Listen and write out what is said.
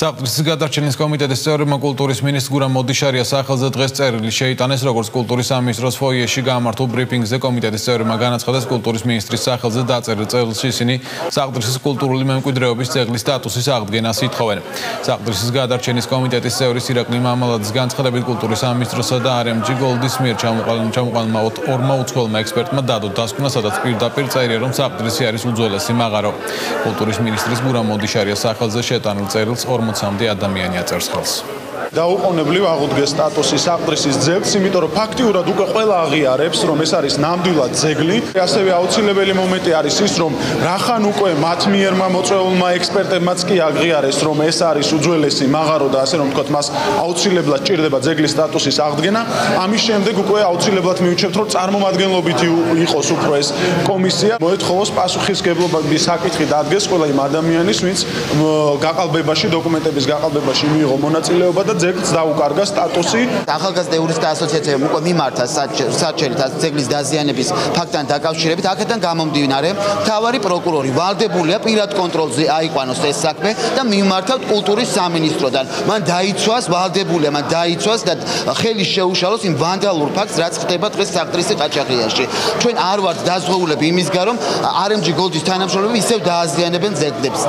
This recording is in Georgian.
საფრთხის გადარჩენის კომიტეტის წევრებმა კულტურის მინისტრ გურამ მოდიშარიას სახელზე დღეს წერილი შეიტანეს, როგორც კულტურის სამინისტროს ფოიეში გამართულ ბრიფინგზე კომიტეტის წევრებმა განაცხადეს კულტურის მინისტრის სახელზე დაწერილ წერილში ისინი საფრთხის კულტურული მემკვიდრეობის ძეგლის სტატუსის აღდგენას ითხოვენ. საფრთხის გადარჩენის კომიტეტის წევრის ირაკლი მამალაძის განცხადებით კულტურის სამინისტროსა და RMG Gold-ის მიერ ჩამოყალიბებულმა ორმა უცხოელმა ექსპერტმა დადო დასკვნა, სადაც პირდაპირ წერია, რომ საფრთხი არის უძველესი მაღარო. კულტურის მინისტრის გურამ მოდიშარიას სახელზე შეტანილ წერილს 40-მდე ადამიანი აწერს ხელს. დაუყოვნებლივ აღუდგეს სტატუსი საფრთხის ძეგლს, იმიტომ რომ ფაქტიურად უკვე ყველა აღიარებს, რომ ეს არის ნამდვილად ძეგლი. ასევე აუცილებელი მომენტი არის ის, რომ რახან უკვე მათ მიერმა მოწვეულმა ექსპერტებმაც კი აღიარეს, რომ ეს არის უძველესი მაღარო და ასე რომ ვთქვათ, მას აუცილებლად ჭირდება ძეგლის სტატუსის აღდგენა. ამის შემდეგ უკვე აუცილებლად მივუჩვენთ, რომ წარმომადგენლობითი იყოს უფრო ეს კომისია. მოეთხოვოს პასუხისგებლობის საკითხი დადგეს ყველა იმ ადამიანის, ვინც გაყალბებაში, დოკუმენტების გაყალბებაში მიიღო მონაწილეობა და ძეგლს დაუკარგა სტატუსი. ახალგაზრდა იურისტთა ასოციაციამ უკვე მიმართა საჩერით ძეგლის დაზიანების ფაქტთან დაკავშირებით. აქედან გამომდინარე, მთავარი პროკურორი ვალდებულია პირად კონტროლზე აიყვანოს ეს საქმე და მიმართავთ კულტურის სამინისტროდან. მან დაიცვას, ვალდებულია, მან დაიცვას და ხელი შეუშალოს იმ ვანდალურ ფაქტს, რაც ხდება დღეს საფრთხის ყაჩაღიაში. ჩვენ არ ვართ დაზღვეულები იმისგან, რომ RMG Gold-ის თანამშრომლები ისევ დააზიანებენ ძეგლებს.